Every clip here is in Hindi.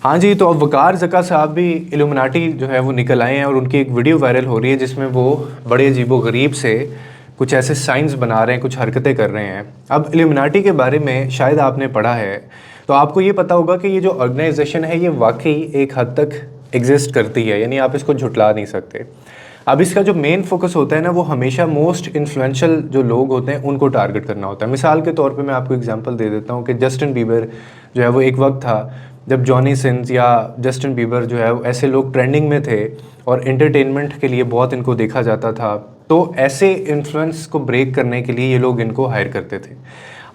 हाँ जी, तो अब वकार ज़का साहब भी इल्यूमिनाटी जो है वो निकल आए हैं और उनकी एक वीडियो वायरल हो रही है जिसमें वो बड़े अजीबोगरीब से कुछ ऐसे साइंस बना रहे हैं, कुछ हरकतें कर रहे हैं। अब इल्यूमिनाटी के बारे में शायद आपने पढ़ा है, तो आपको ये पता होगा कि ये जो ऑर्गेनाइजेशन है ये वाकई एक हद तक एग्जिस्ट करती है, यानी आप इसको झुटला नहीं सकते। अब इसका जो मेन फोकस होता है ना, वो हमेशा मोस्ट इन्फ्लुएंशियल जो लोग होते हैं उनको टारगेट करना होता है। मिसाल के तौर पे मैं आपको एग्जांपल दे देता हूँ कि जस्टिन बीबर जो है वो एक वक्त था जब जॉनी सिंस या जस्टिन बीबर जो है ऐसे लोग ट्रेंडिंग में थे और एंटरटेनमेंट के लिए बहुत इनको देखा जाता था। तो ऐसे इन्फ्लुएंस को ब्रेक करने के लिए ये लोग इनको हायर करते थे।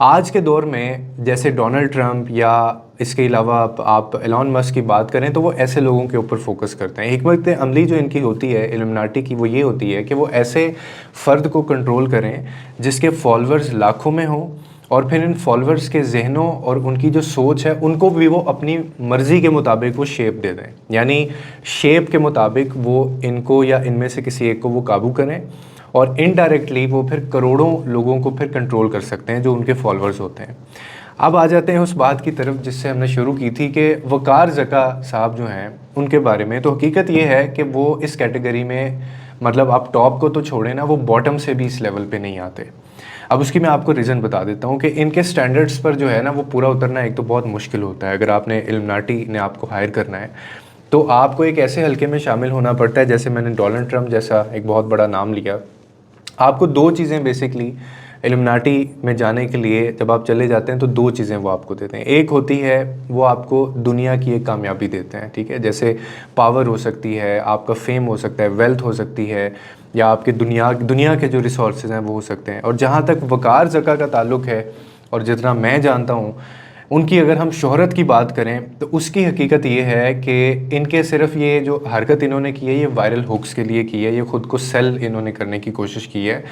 आज के दौर में जैसे डोनाल्ड ट्रंप या इसके अलावा आप एलॉन मस्क की बात करें तो वो ऐसे लोगों के ऊपर फोकस करते हैं। हिकमत अमली जो इनकी होती है इल्यूमिनाटी की, वो ये होती है कि वो ऐसे फ़र्द को कंट्रोल करें जिसके फॉलोअर्स लाखों में हों, और फिर इन फॉलोअर्स के जहनों और उनकी जो सोच है उनको भी वो अपनी मर्ज़ी के मुताबिक वो शेप दे दें। यानी शेप के मुताबिक वो इनको या इनमें से किसी एक को वो काबू करें, और इनडायरेक्टली वो फिर करोड़ों लोगों को फिर कंट्रोल कर सकते हैं जो उनके फॉलोअर्स होते हैं। अब आ जाते हैं उस बात की तरफ जिससे हमने शुरू की थी कि वकार ज़का साहब जो हैं उनके बारे में। तो हकीकत ये है कि वो इस कैटेगरी में, मतलब आप टॉप को तो छोड़ें ना, वो बॉटम से भी इस लेवल पे नहीं आते। अब उसकी मैं आपको रीज़न बता देता हूँ कि इनके स्टैंडर्ड्स पर जो है ना वो पूरा उतरना एक तो बहुत मुश्किल होता है। अगर आपने इल्यूमिनाटी ने आपको हायर करना है तो आपको एक ऐसे हल्के में शामिल होना पड़ता है, जैसे मैंने डोनाल्ड ट्रंप जैसा एक बहुत बड़ा नाम लिया। आपको दो चीज़ें बेसिकली इल्यूमिनाटी में जाने के लिए जब आप चले जाते हैं तो दो चीज़ें वो आपको देते हैं। एक होती है वो आपको दुनिया की एक कामयाबी देते हैं, ठीक है, जैसे पावर हो सकती है, आपका फेम हो सकता है, वेल्थ हो सकती है, या आपके दुनिया के जो रिसोर्सेज हैं वो हो सकते हैं। और जहाँ तक वकार ज़का का ताल्लुक़ है और जितना मैं जानता हूँ, उनकी अगर हम शोहरत की बात करें तो उसकी हकीकत ये है कि इनके सिर्फ ये जो हरकत इन्होंने की है ये वायरल हुक्स के लिए की है, ये ख़ुद को सेल इन्होंने करने की कोशिश की है,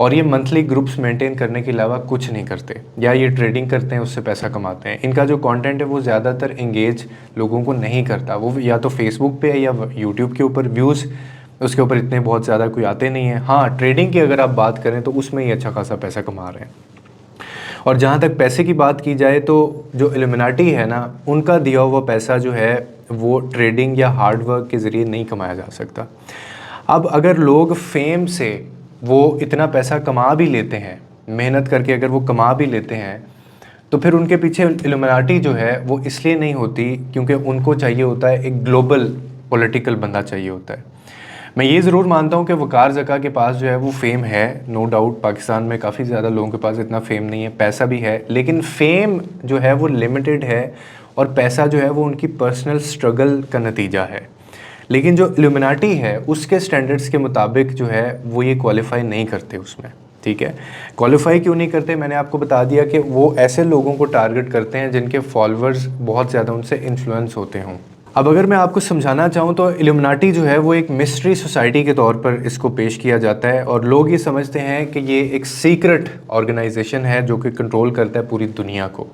और ये मंथली ग्रुप्स मेंटेन करने के अलावा कुछ नहीं करते, या ये ट्रेडिंग करते हैं उससे पैसा कमाते हैं। इनका जो कंटेंट है वो ज़्यादातर इंगेज लोगों को नहीं करता, वो या तो फेसबुक पे है या यूट्यूब के ऊपर व्यूज़ उसके ऊपर इतने बहुत ज़्यादा कोई आते नहीं हैं। हाँ, ट्रेडिंग की अगर आप बात करें तो उसमें ही अच्छा खासा पैसा कमा रहे हैं। और जहाँ तक पैसे की बात की जाए तो जो इल्यूमिनाटी है ना, उनका दिया हुआ पैसा जो है वो ट्रेडिंग या हार्ड वर्क के ज़रिए नहीं कमाया जा सकता। अब अगर लोग फेम से वो इतना पैसा कमा भी लेते हैं, मेहनत करके अगर वो कमा भी लेते हैं, तो फिर उनके पीछे इल्यूमिनाटी जो है वो इसलिए नहीं होती क्योंकि उनको चाहिए होता है एक ग्लोबल पॉलिटिकल बंदा चाहिए होता है। मैं ये ज़रूर मानता हूँ कि वकार ज़का के पास जो है वो फ़ेम है, नो डाउट। पाकिस्तान में काफ़ी ज़्यादा लोगों के पास इतना फ़ेम नहीं है, पैसा भी है, लेकिन फ़ेम जो है वो लिमिटेड है और पैसा जो है वो उनकी पर्सनल स्ट्रगल का नतीजा है। लेकिन जो इल्यूमिनाटी है उसके स्टैंडर्ड्स के मुताबिक जो है वो ये क्वालिफाई नहीं करते उसमें, ठीक है। क्वालिफाई क्यों नहीं करते, मैंने आपको बता दिया कि वो ऐसे लोगों को टारगेट करते हैं जिनके फॉलोअर्स बहुत ज़्यादा उनसे इन्फ्लुएंस होते हों। अब अगर मैं आपको समझाना चाहूँ तो इल्यूमिनाटी जो है वो एक मिस्ट्री सोसाइटी के तौर पर इसको पेश किया जाता है, और लोग ये समझते हैं कि ये एक सीक्रेट ऑर्गेनाइजेशन है जो कि कंट्रोल करता है पूरी दुनिया को।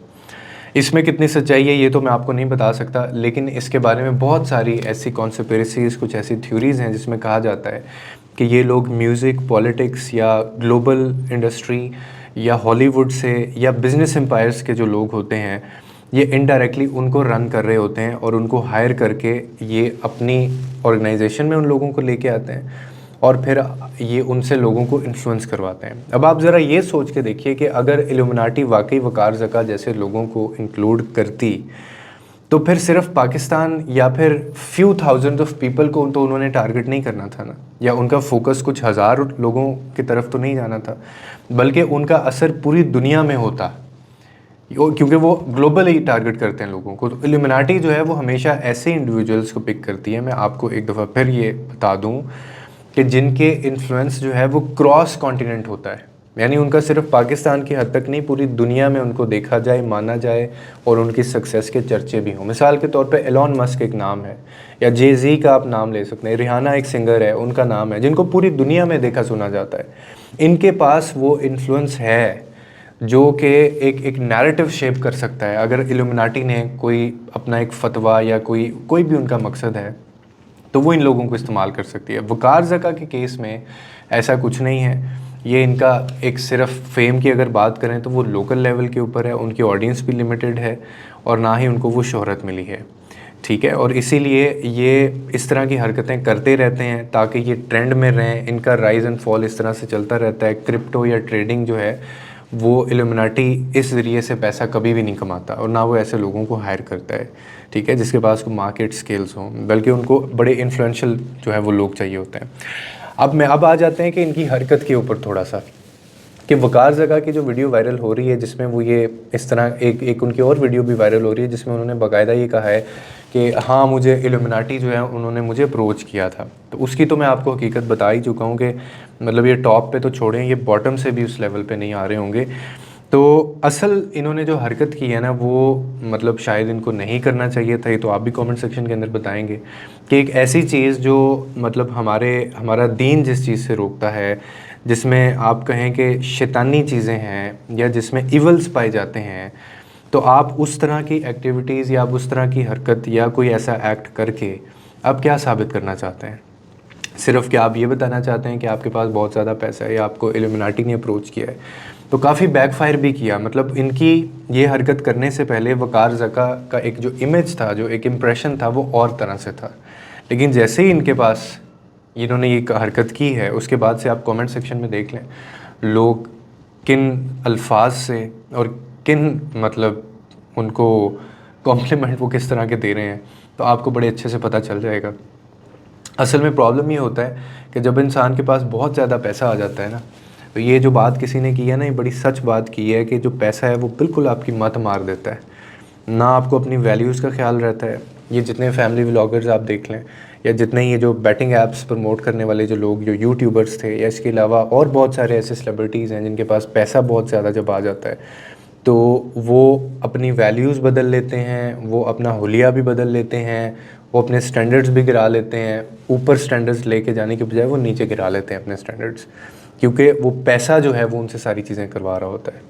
इसमें कितनी सच्चाई है ये तो मैं आपको नहीं बता सकता, लेकिन इसके बारे में बहुत सारी ऐसी कॉन्स्पिरेसीज़, कुछ ऐसी थ्योरीज़ हैं जिसमें कहा जाता है कि ये लोग म्यूज़िक, पॉलिटिक्स या ग्लोबल इंडस्ट्री या हॉलीवुड से या बिज़नेस एम्पायर्स के जो लोग होते हैं, ये इनडायरेक्टली उनको रन कर रहे होते हैं और उनको हायर करके ये अपनी ऑर्गेनाइजेशन में उन लोगों को लेके आते हैं और फिर ये उनसे लोगों को इन्फ्लुएंस करवाते हैं। अब आप ज़रा ये सोच के देखिए कि अगर इल्यूमिनाटी वाकई वकार ज़का जैसे लोगों को इंक्लूड करती तो फिर सिर्फ पाकिस्तान या फिर फ्यू थाउजेंड ऑफ पीपल को तो उन्होंने टारगेट नहीं करना था ना, या उनका फोकस कुछ हज़ार लोगों की तरफ तो नहीं जाना था, बल्कि उनका असर पूरी दुनिया में होता, क्योंकि वो ग्लोबल ही टारगेट करते हैं लोगों को। तो इल्यूमिनाटी जो है वो हमेशा ऐसे इंडिविजुअल्स को पिक करती है। मैं आपको एक दफ़ा फिर ये बता दूं कि जिनके इन्फ्लुएंस जो है वो क्रॉस कॉन्टिनेंट होता है, यानी उनका सिर्फ पाकिस्तान की हद तक नहीं, पूरी दुनिया में उनको देखा जाए, माना जाए और उनकी सक्सेस के चर्चे भी हों। मिसाल के तौर पे एलॉन मस्क एक नाम है, या जे-ज़ी का आप नाम ले सकते हैं, रिहाना एक सिंगर है, उनका नाम है, जिनको पूरी दुनिया में देखा सुना जाता है। इनके पास वो इन्फ्लुएंस है जो कि एक नैरेटिव शेप कर सकता है। अगर इल्यूमिनाटी ने कोई अपना एक फतवा या कोई भी उनका मकसद है तो वो इन लोगों को इस्तेमाल कर सकती है। वकार ज़का के केस में ऐसा कुछ नहीं है। ये इनका एक सिर्फ फेम की अगर बात करें तो वो लोकल लेवल के ऊपर है, उनकी ऑडियंस भी लिमिटेड है और ना ही उनको वो शोहरत मिली है। ठीक है। और इसीलिए ये इस तरह की हरकतें करते रहते हैं ताकि ये ट्रेंड में रहें, इनका राइज़ एंड फॉल इस तरह से चलता रहता है। क्रिप्टो या ट्रेडिंग जो है वो इल्यूमिनाटी इस ज़रिए से पैसा कभी भी नहीं कमाता और ना वो ऐसे लोगों को हायर करता है, ठीक है, जिसके पास को मार्केट स्किल्स हों, बल्कि उनको बड़े इन्फ्लुएंशियल जो है वो लोग चाहिए होते हैं। अब आ जाते हैं कि इनकी हरकत के ऊपर थोड़ा सा, कि वकार ज़का की जो वीडियो वायरल हो रही है जिसमें वो ये इस तरह एक उनकी और वीडियो भी वायरल हो रही है जिसमें उन्होंने बाकायदा ये कहा है कि हाँ मुझे इल्यूमिनाटी जो है उन्होंने मुझे अप्रोच किया था। तो उसकी तो मैं आपको हकीकत बता ही चुका हूँ कि मतलब ये टॉप पे तो छोड़ें, ये बॉटम से भी उस लेवल पे नहीं आ रहे होंगे। तो असल इन्होंने जो हरकत की है ना वो मतलब शायद इनको नहीं करना चाहिए था। ये तो आप भी कमेंट सेक्शन के अंदर बताएंगे कि एक ऐसी चीज़ जो मतलब हमारा दीन जिस चीज़ से रोकता है, जिसमें आप कहें कि शैतानी चीज़ें हैं या जिसमें इवल्स पाए जाते हैं, तो आप उस तरह की एक्टिविटीज़ या आप उस तरह की हरकत या कोई ऐसा एक्ट करके आप क्या साबित करना चाहते हैं? सिर्फ क्या आप ये बताना चाहते हैं कि आपके पास बहुत ज़्यादा पैसा है या आपको इल्यूमिनाटी ने अप्रोच किया है? तो काफ़ी बैकफायर भी किया। मतलब इनकी ये हरकत करने से पहले वकार ज़का का एक जो इमेज था, जो एक इम्प्रेशन था, वो और तरह से था। लेकिन जैसे ही इनके पास इन्होंने ये हरकत की है, उसके बाद से आप कमेंट सेक्शन में देख लें लोग किन अल्फाज से और किन मतलब उनको कॉम्प्लीमेंट वो किस तरह के दे रहे हैं, तो आपको बड़े अच्छे से पता चल जाएगा। असल में प्रॉब्लम ये होता है कि जब इंसान के पास बहुत ज़्यादा पैसा आ जाता है ना, तो ये जो बात किसी ने की है ना, ये बड़ी सच बात की है कि जो पैसा है वो बिल्कुल आपकी मत मार देता है। ना आपको अपनी वैल्यूज़ का ख्याल रहता है। ये जितने फैमिली व्लॉगर्स आप देख लें या जितने ये जो बैटिंग ऐप्स प्रमोट करने वाले जो लोग, जो यूट्यूबर्स थे, या इसके अलावा और बहुत सारे ऐसे सेलिब्रिटीज़ हैं जिनके पास पैसा बहुत ज़्यादा जब आ जाता है तो वो अपनी वैल्यूज़ बदल लेते हैं, वो अपना हुलिया भी बदल लेते हैं, वो अपने स्टैंडर्ड्स भी गिरा लेते हैं। ऊपर स्टैंडर्ड्स लेके जाने के बजाय वो नीचे गिरा लेते हैं अपने स्टैंडर्ड्स, क्योंकि वो पैसा जो है वो उनसे सारी चीज़ें करवा रहा होता है।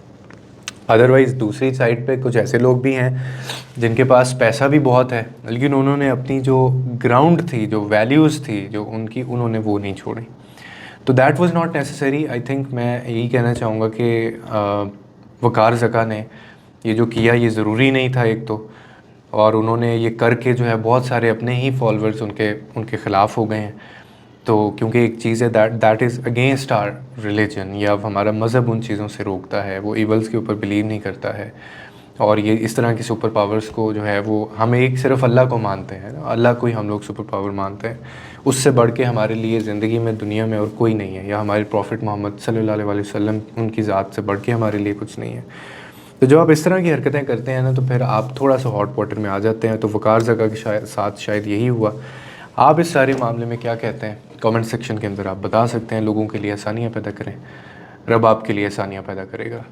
अदरवाइज़ दूसरी साइड पे कुछ ऐसे लोग भी हैं जिनके पास पैसा भी बहुत है, लेकिन उन्होंने अपनी जो ग्राउंड थी, जो वैल्यूज़ थी जो उनकी, उन्होंने वो नहीं छोड़ी। तो that was not necessary. I think मैं यही कहना चाहूँगा कि वकार ज़का ने ये जो किया ये ज़रूरी नहीं था एक तो, और उन्होंने ये करके जो है बहुत सारे अपने ही फॉलोअर्स उनके ख़िलाफ़ हो गए हैं। तो क्योंकि एक चीज़ है that is against our religion, या हमारा मज़हब उन चीज़ों से रोकता है, वो इवल्स के ऊपर बिलीव नहीं करता है। और ये इस तरह की सुपर पावर्स को जो है वो हम एक सिर्फ अल्लाह को मानते हैं, अल्लाह को ही हम लोग सुपर पावर मानते हैं। उससे बढ़ के हमारे लिए ज़िंदगी में दुनिया में और कोई नहीं है, या हमारे प्रॉफिट मोहम्मद सल्लल्लाहु अलैहि वसल्लम उनकी ज़ात से बढ़ के हमारे लिए कुछ नहीं है। तो जब आप इस तरह की हरकतें करते हैं ना, तो फिर आप थोड़ा सा हॉट वाटर में आ जाते हैं। तो वकार ज़का के साथ शायद यही हुआ। आप इस सारे मामले में क्या कहते हैं? कमेंट सेक्शन के अंदर आप बता सकते हैं। लोगों के लिए आसानियाँ पैदा करें, रब आपके लिए आसानियाँ पैदा करेगा।